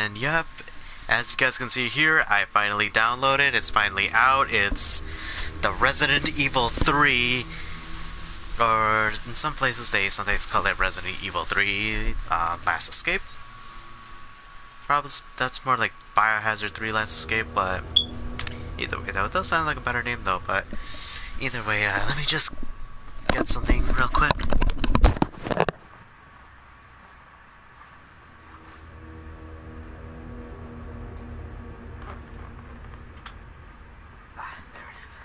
And yep, as you guys can see here, I finally downloaded. It's finally out. It's the Resident Evil 3, or in some places they sometimes call it Resident Evil 3 Last Escape. Probably that's more like Biohazard 3 Last Escape, but either way though, it does sound like a better name though. But either way, let me just get something real quick. There it is.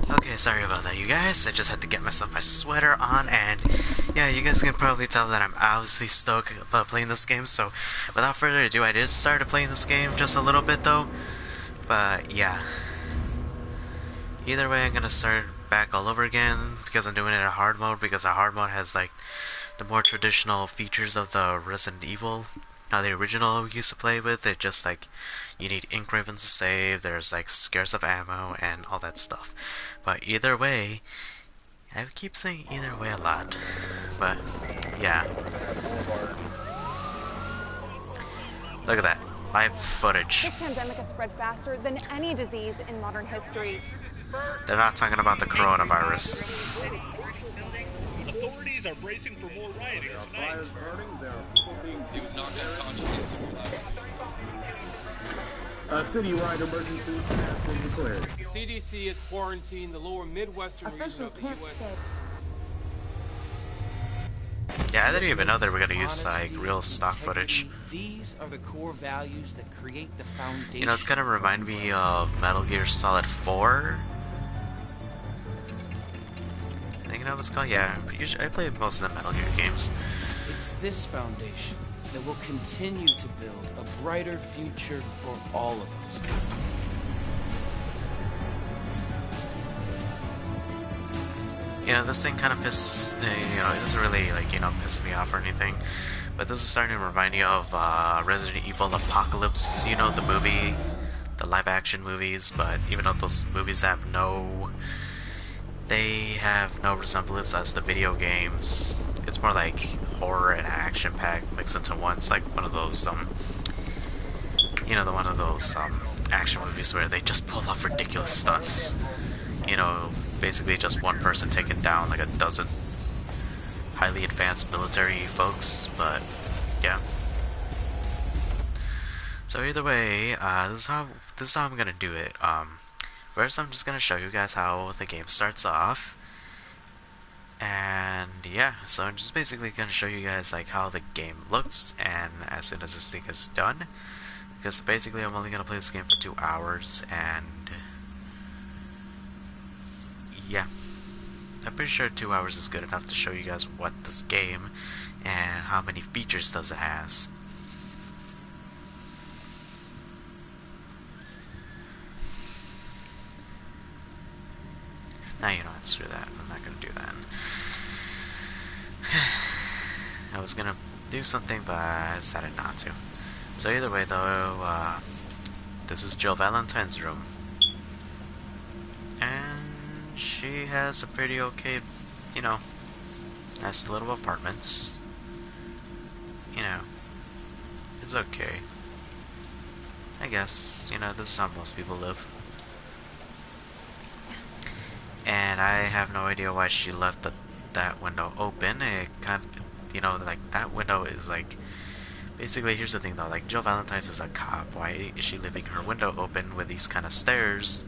Okay, sorry about that, you guys. I just had to get myself my sweater on, and yeah, you guys can probably tell that I'm obviously stoked about playing this game. So, without further ado, I did start playing this game just a little bit though, but yeah. Either way, I'm gonna start back all over again because I'm doing it in hard mode, because the hard mode has like the more traditional features of the Resident Evil. How the original used to play with it, just like you need ink ribbons to save, there's like scarce of ammo and all that stuff. But either way, I keep saying either way a lot, but yeah. Look at that, live footage. This pandemic has spread faster than any disease in modern history. They're not talking about the coronavirus. Authorities are bracing for more rioting tonight. He was knocked unconscious. A citywide emergency has been declared. CDC has quarantined the lower Midwestern region of the U.S. Yeah, I didn't even know they were gonna use like real stock footage. These are the core values that create the foundation. You know, it's kind of remind me of Metal Gear Solid 4. I think that was called. Yeah, I played most of the Metal Gear games. It's this foundation that will continue to build a brighter future for all of us. You know, this thing kind of pisses, you know, it doesn't really, like, you know, piss me off or anything, but this is starting to remind me of Resident Evil Apocalypse, you know, the movie, the live-action movies, but even though those movies have no resemblance as the video games. It's more like horror and action-packed mixed into one. It's like one of those, you know, one of those action movies where they just pull off ridiculous stunts. You know, basically just one person taking down like a dozen highly advanced military folks, but yeah. So either way, this is how I'm gonna do it. First, I'm just gonna show you guys how the game starts off, and yeah, so I'm just basically gonna show you guys like how the game looks, and as soon as this thing is done, because basically I'm only gonna play this game for 2 hours, and yeah, I'm pretty sure 2 hours is good enough to show you guys what this game and how many features does it has. Now you know how to screw that. I'm not gonna do that. I was gonna do something, but I decided not to. So either way, though, this is Jill Valentine's room, and she has a pretty okay, you know, nice little apartment. You know, it's okay. I guess, you know, this is how most people live. And I have no idea why she left that window open. It kind of, you know, like, that window is like, basically, here's the thing though, like, Jill Valentine's is a cop. Why is she leaving her window open with these kind of stairs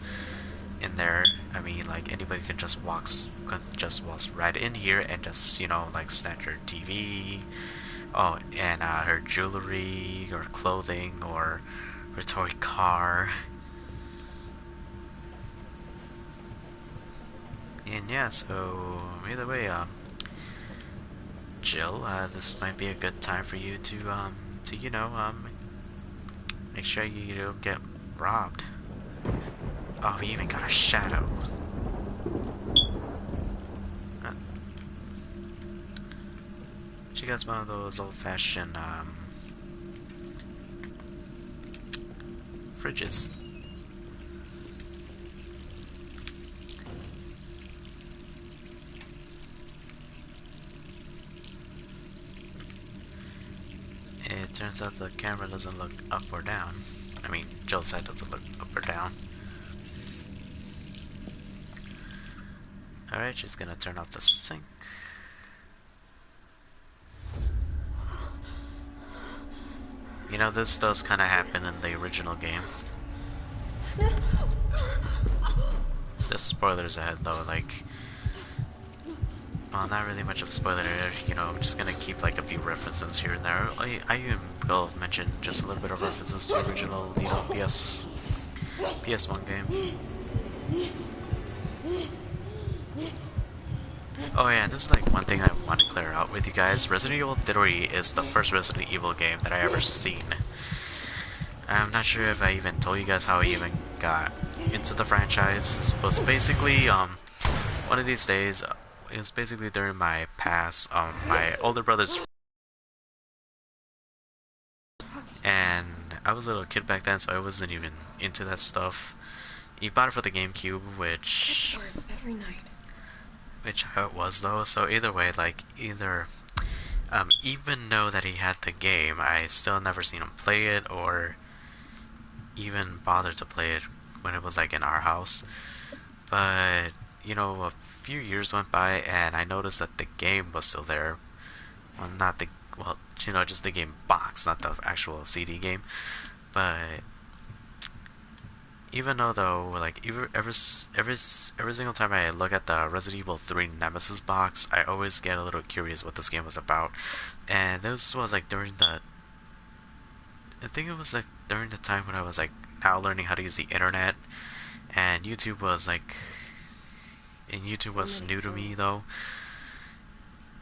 in there? I mean, like, anybody can just walk right in here and just, you know, like, snatch her TV, oh, and her jewelry, or clothing, or her toy car. And yeah, so either way, Jill, this might be a good time for you to you know, make sure you don't get robbed. Oh, we even got a shadow. Uh, she got one of those old-fashioned fridges. It turns out the camera doesn't look up or down. I mean, Jill's side doesn't look up or down. Alright, she's gonna turn off the sink. You know, this does kind of happen in the original game. Just spoilers ahead though, like... Well, not really much of a spoiler, you know, I'm just gonna keep like a few references here and there. I even will mention just a little bit of references to the original, you know, PS1 game. Oh yeah, this is like one thing I want to clear out with you guys. Resident Evil 3 is the first Resident Evil game that I ever seen. I'm not sure if I even told you guys how I even got into the franchise. It was basically, one of these days, it was basically during my past, my older brother's, and I was a little kid back then, so I wasn't even into that stuff. He bought it for the GameCube, which how it was though, so either way, like, even though that he had the game, I still never seen him play it, or even bother to play it when it was like in our house. But you know, a few years went by and I noticed that the game was still there. Well, not the, well, you know, just the game box, not the actual CD game. But even though like every single time I look at the Resident Evil 3 Nemesis box, I always get a little curious what this game was about. And this was like during the, I think it was like during the time when I was like now learning how to use the internet, and YouTube was like, and YouTube was new to me though.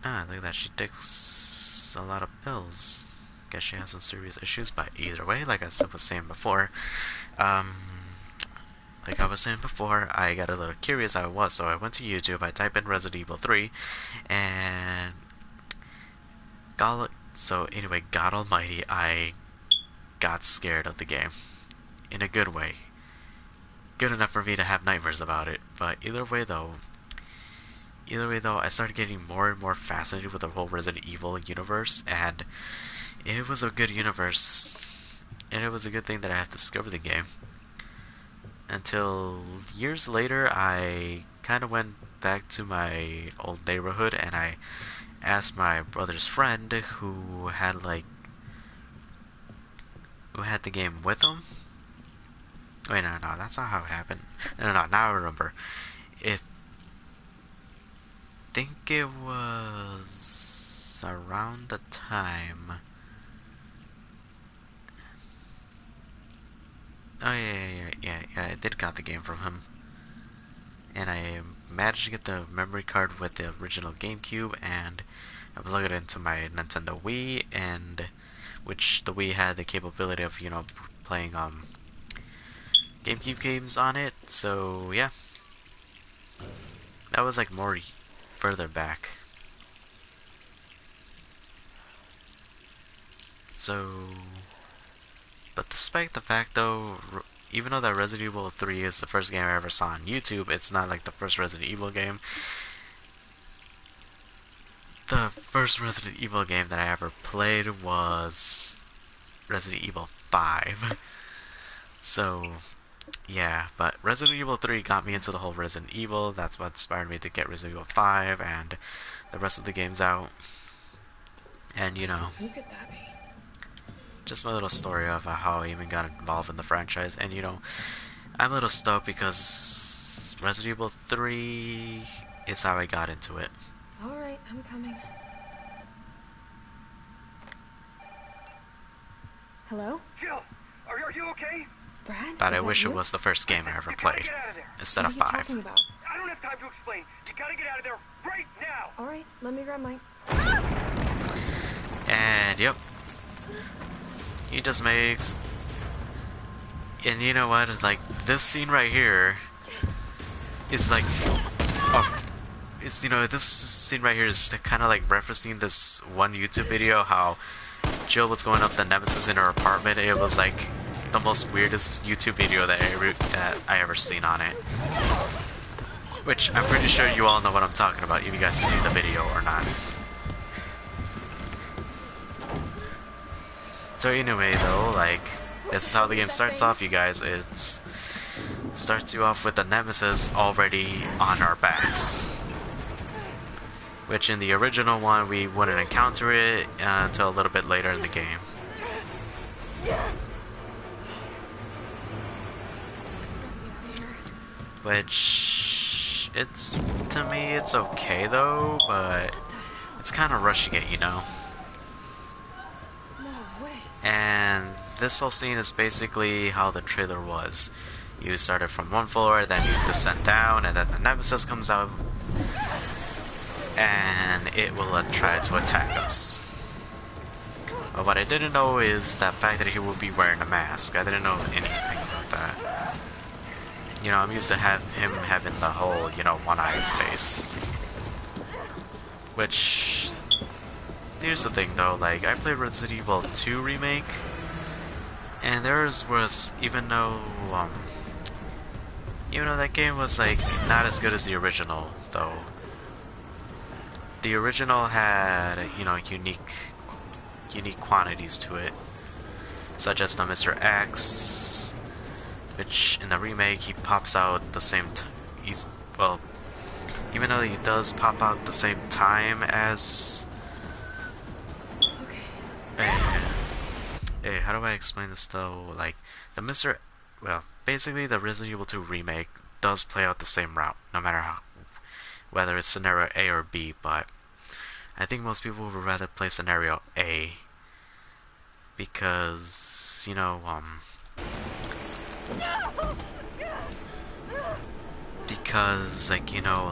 Ah, look at that, she takes a lot of pills. Guess she has some serious issues, but either way, like I was saying before, I got a little curious how it was, so I went to YouTube, I typed in Resident Evil 3, and God almighty, I got scared of the game. In a good way. Good enough for me to have nightmares about it. But either way though, I started getting more and more fascinated with the whole Resident Evil universe, and it was a good universe, and it was a good thing that I had discovered the game. Until years later, I kind of went back to my old neighborhood, and I asked my brother's friend who had the game with him. Wait, no, that's not how it happened. No, now I remember. I think it was around the time. Oh yeah, I did got the game from him. And I managed to get the memory card with the original GameCube, and I plugged it into my Nintendo Wii, and which the Wii had the capability of, you know, playing GameCube games on it. So yeah, that was like more further back. So, but despite the fact though, even though that Resident Evil 3 is the first game I ever saw on YouTube, it's not like the first Resident Evil game. The first Resident Evil game that I ever played was Resident Evil 5. So, yeah, but Resident Evil 3 got me into the whole Resident Evil. That's what inspired me to get Resident Evil 5 and the rest of the games out. And, you know, Who could that be? just my little story of how I even got involved in the franchise. And, you know, I'm a little stoked because Resident Evil 3 is how I got into it. Alright, I'm coming. Hello? Jill, are you okay? Brad? But I Is that wish you? it was the first game I ever You gotta played, get out of there. instead What of are you 5. talking about? I don't have time to explain. You gotta get out of there right now. Alright, let me grab my... And, yep. He just makes And you know what? It's like this scene right here is like, it's this scene right here is kind of like referencing this one YouTube video how Jill was going up the Nemesis in her apartment. It was like the most weirdest YouTube video that I ever seen on it. Which I'm pretty sure you all know what I'm talking about if you guys see the video or not. So anyway though, like, this is how the game starts off, you guys. It starts you off with the Nemesis already on our backs. Which in the original one we wouldn't encounter it until a little bit later in the game. Which, to me it's okay though, but it's kind of rushing it, you know? And this whole scene is basically how the trailer was. You started from one floor, then you descend down, and then the Nemesis comes out, and it will try to attack us. But what I didn't know is that fact that he will be wearing a mask. I didn't know anything about that. You know, I'm used to him having the whole, one-eyed face. Which, here's the thing though, like, I played Resident Evil 2 Remake, and theirs was, even though that game was, like, not as good as the original, though. The original had, unique quantities to it, such as the Mr. X, which in the remake he pops out the same even though he does pop out the same time as hey, how do I explain this though? Like, the basically the Resident Evil 2 remake does play out the same route, no matter whether it's scenario A or B, but I think most people would rather play scenario A because,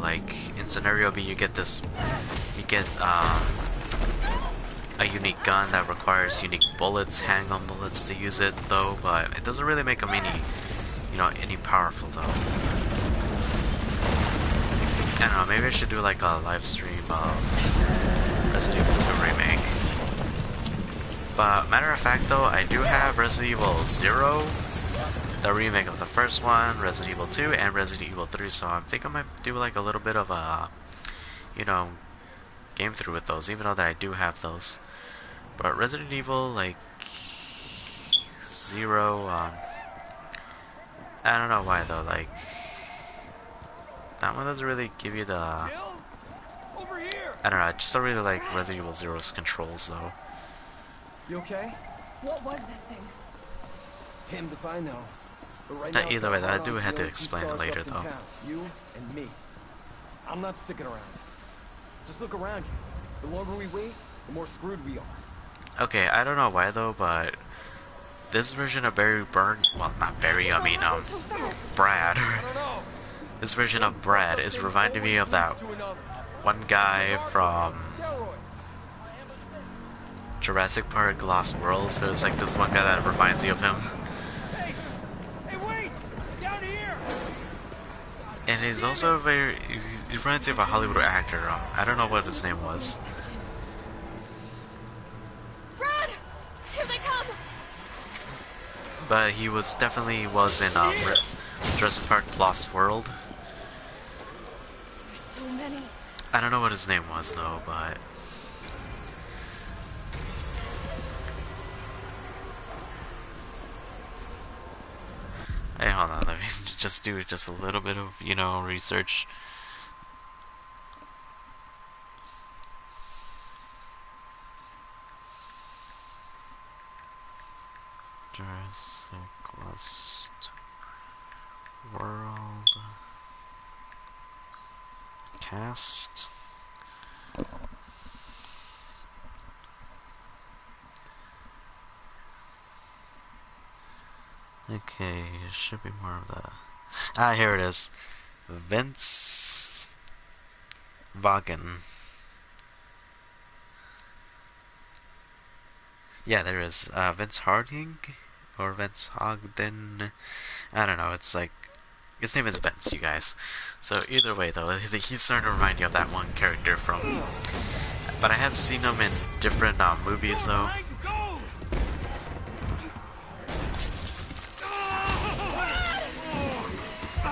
like, in scenario B you get a unique gun that requires unique bullets, handgun bullets to use it though, but it doesn't really make them any powerful though. I don't know, maybe I should do like a live stream of Resident Evil 2 Remake. But matter of fact though, I do have Resident Evil 0, the remake of the first one, Resident Evil 2, and Resident Evil 3, so I think I might do like a little bit of a, game through with those, even though that I do have those. But Resident Evil, like, 0, I don't know why though, like, that one doesn't really give you the, I don't know, I just don't really like Resident Evil 0's controls though. You okay? What was that thing? Damned if I know. But right Not now, either way, though, I do Clown's have the to only two explain it stars later, left in though. town. You and me. I'm not sticking around. Just look around you. The longer we wait, the more screwed we are. Okay, I don't know why though, but this version of Barry not Barry, I mean, Brad. This version of Brad is reminding me of that one guy from Jurassic Park Lost World. So there's like this one guy that reminds you of him. Hey, wait! Down here! And he's also he reminds me of a Hollywood actor. I don't know what his name was. Brad! Here they come! But he definitely was in Jurassic Park Lost World. There's so many. I don't know what his name was though, but hey, hold on, let me just do a little bit of, research. Jurassic Lost World cast. Okay, it should be more of the... Ah, here it is. Vince Vaughn. Yeah, there is. Vince Harding, or Vince Ogden. I don't know. It's like his name is Vince, you guys. So either way, though, he's starting to remind you of that one character from. But I have seen him in different movies, though.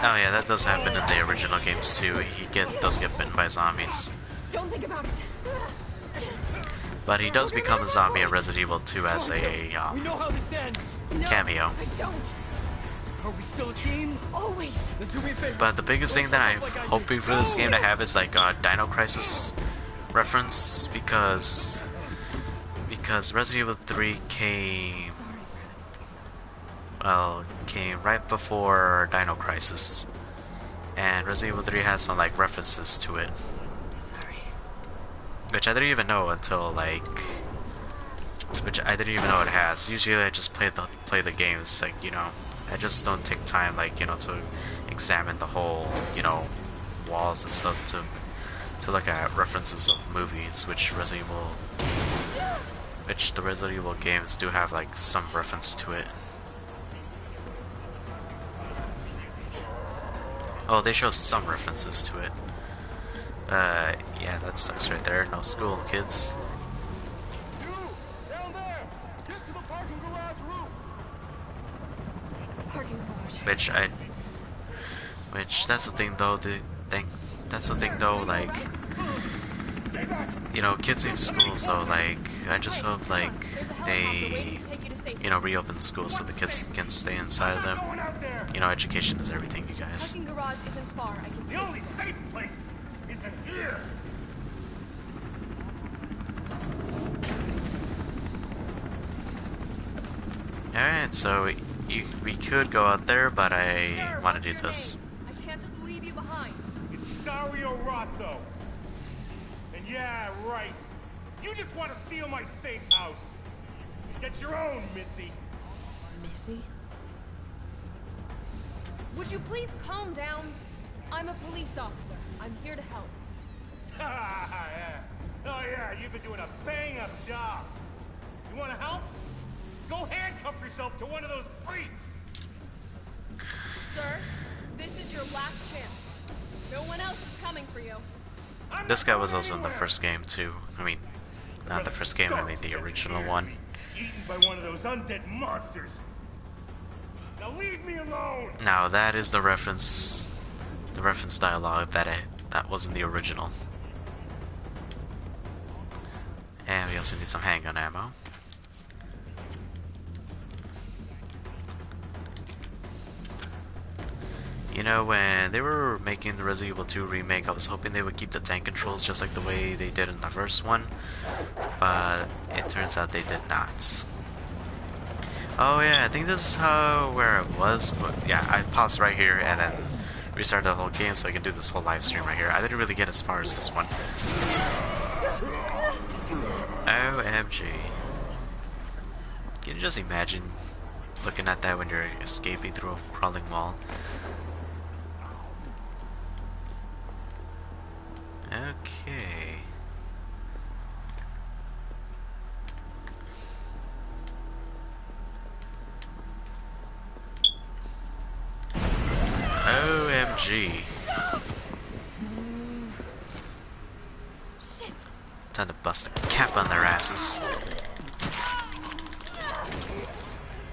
Oh yeah, that does happen in the original games too. He does get bitten by zombies. Don't think about it. But he does become a zombie in Resident Evil 2 as a We know how this ends. cameo. I don't. Are we still a team? Always. Then do me a favor. But the biggest thing that I'm Like I hoping did. for this game to have is like a Dino Crisis reference because Resident Evil 3 came right before Dino Crisis, and Resident Evil 3 has some like references to it, Sorry. which I didn't even know until like, which I didn't even know it has. Usually I just play the games, like, you know, I just don't take time, like, you know, to examine the whole, you know, walls and stuff to look at references of movies, which the Resident Evil games do have like some reference to it. Oh, they show some references to it. Yeah, that sucks right there. No school, kids. Down there! Get to the parking garage roof! Parking garage. Which that's the thing though. That's the thing though. Like, you know, kids need schools though. Like, I just hope like they, you know, reopen schools so the kids can stay inside of them. You know, education is everything, you guys. Parking garage isn't far. I can The only safe place is in here! Alright, so we could go out there, but I Sir, want to what's do your this. name? I can't just leave you behind. It's Dario Rosso. And yeah, right. You just want to steal my safe house. Get your own, Missy. Missy? Would you please calm down? I'm a police officer. I'm here to help. Yeah. Oh yeah, you've been doing a bang-up job. You want to help? Go handcuff yourself to one of those freaks. Sir, this is your last chance. No one else is coming for you. I'm This not guy going was also in the anywhere. first game too. I mean, not the first game, I mean the original one. Eaten by one of those undead monsters. Now leave me alone. Now that is the reference dialogue that was in the original. And we also need some handgun ammo. You know, when they were making the Resident Evil 2 remake, I was hoping they would keep the tank controls just like the way they did in the first one, but it turns out they did not. Oh yeah, I think this is where it was, but yeah, I paused right here and then restarted the whole game so I can do this whole live stream right here. I didn't really get as far as this one. OMG. Can you just imagine looking at that when you're escaping through a crawling wall? Okay. OMG. Shit! Time to bust a cap on their asses.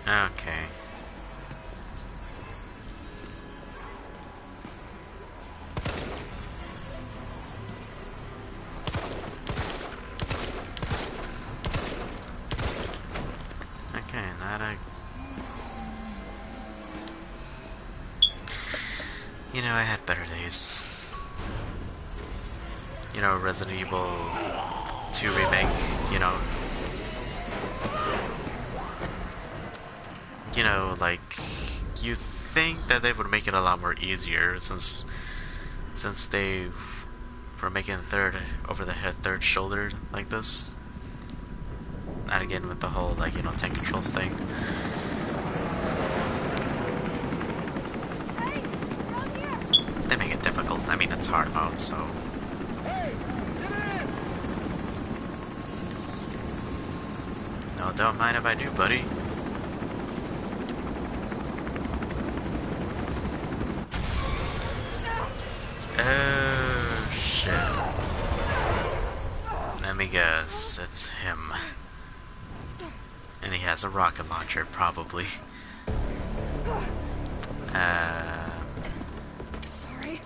Okay. Okay, not a... You know, I had better days. You know, Resident Evil 2 remake, you know, like, you think that they would make it a lot more easier since they were making over the head third shoulder like this. Not again with the whole, like, you know, tank controls thing. Hey! Around here! They make it difficult. I mean, it's hard mode, so. Hey, get in! No, don't mind if I do, buddy. me guess, it's him. And he has a rocket launcher, probably. Sorry.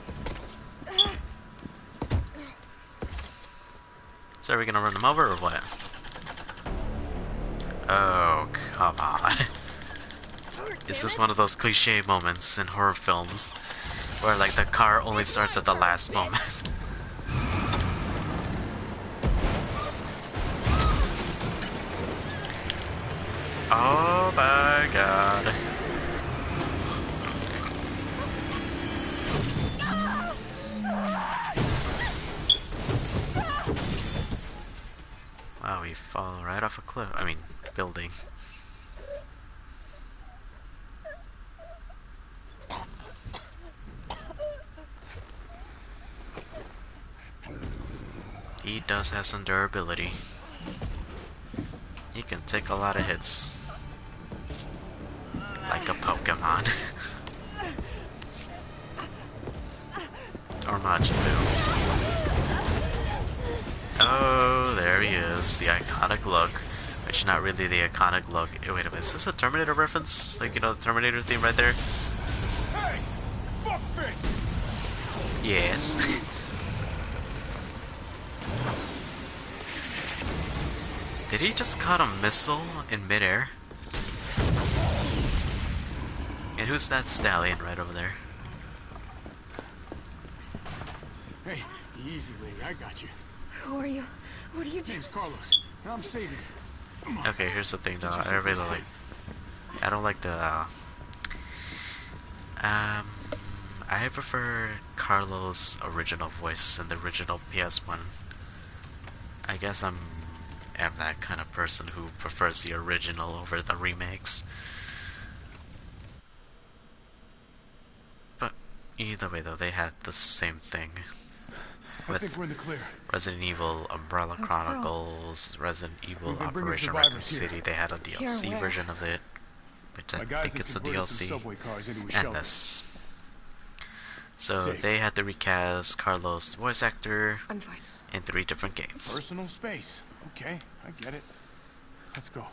So are we gonna run him over or what? Oh, come on. This is one of those cliche moments in horror films where like the car only starts at the last moment. Oh my god. Wow, we fall right off a cliff. I mean, building. He does have some durability. He can take a lot of hits. Like a Pokemon. Or Majin Buu. Oh, there he is. The iconic look. Which not really the iconic look. Wait a minute, is this a Terminator reference? Like, you know, the Terminator theme right there? Hey! Fuckface! Yes. Did he just caught a missile in midair? And who's that stallion right over there? Hey, easy, lady. I got you. Who are you? What are you doing? Name's Carlos, and I'm saving you. Come on. Okay, here's the thing though. Let's I get you really someplace like. I don't like the. I prefer Carlos' original voice in the original PS1. I guess am that kind of person who prefers the original over the remakes. But either way though, they had the same thing. I think we're in the clear. Resident Evil Umbrella so. Chronicles, Resident Evil We've been bringing Operation survivors Raccoon here. City, they had a DLC where? version of it, which I My guys think have it's the converted some DLC, subway cars into a and shelter. this. So Safe. they had to recast Carlos' voice actor I'm fine. in 3 different games. Personal space. Okay, I get it. Let's go.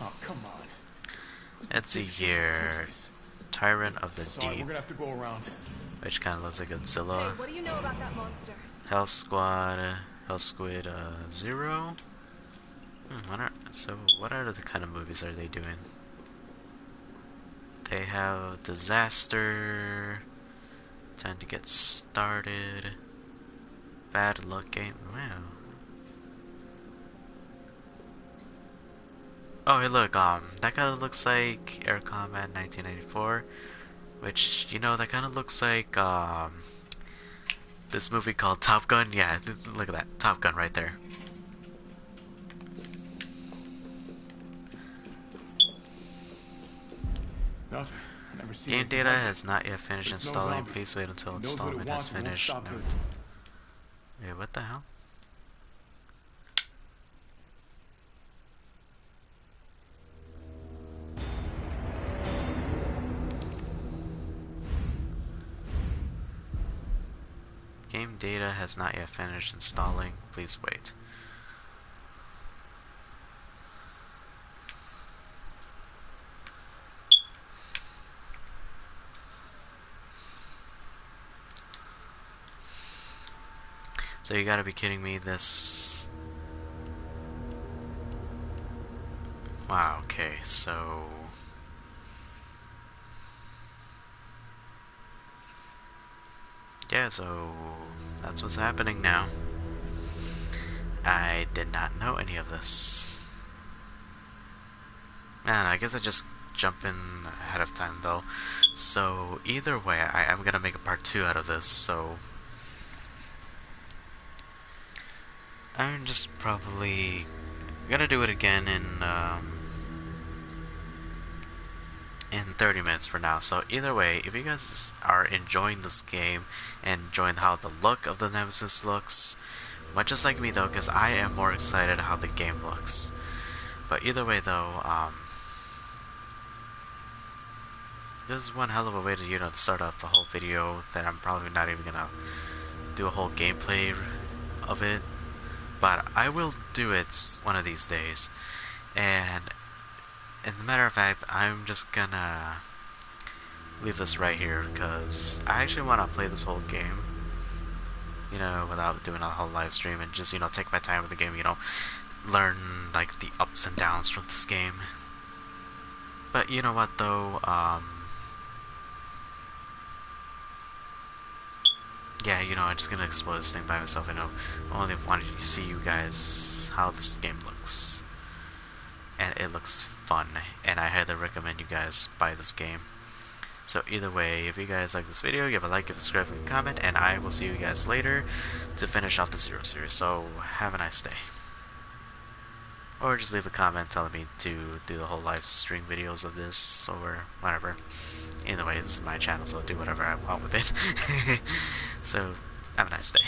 Oh, come on. Let's see Big shit here, like this. Tyrant of the Sorry, we're Deep, gonna have to go around. which kind of looks like Hey, Godzilla. what do you know about that monster? Hell Squad, Hell Squid Zero. What other kind of movies are they doing? They have Disaster, Time to Get Started, Bad Luck Game. Wow. Oh, hey, look. That kind of looks like Air Combat 1994, which you know that kind of looks like this movie called Top Gun. Yeah, look at that, Top Gun right there. Nothing. I never seen Game anything data like it. has not yet finished It's no installing. zombie. Please wait until It knows what it installment has wants and won't finished. stop till Note. Wait, what the hell? Game data has not yet finished installing. Please wait. So you gotta be kidding me, this... Wow, okay, so... Yeah, so... that's what's happening now. I did not know any of this. Man, I guess I just jump in ahead of time though. So, either way, I'm gonna make a part 2 out of this, so... I'm just probably gonna do it again in 30 minutes for now. So either way, if you guys are enjoying this game and enjoying how the look of the Nemesis looks, much just like me though, because I am more excited how the game looks. But either way though, this is one hell of a way to start off the whole video that I'm probably not even gonna do a whole gameplay of it. but I will do it one of these days. And as a matter of fact, I'm just gonna leave this right here because I actually want to play this whole game, you know, without doing a whole live stream, and just, you know, take my time with the game, you know, learn like the ups and downs from this game. But you know what though, yeah, you know, I'm just gonna explore this thing by myself. You know, I only wanted to see you guys how this game looks, and it looks fun, and I highly recommend you guys buy this game. So either way, if you guys like this video, give a like, give a subscribe, and comment, and I will see you guys later to finish off the Zero series. So have a nice day. Or just leave a comment telling me to do the whole live stream videos of this, or whatever. Either way, it's my channel, so do whatever I want with it. So, have a nice day.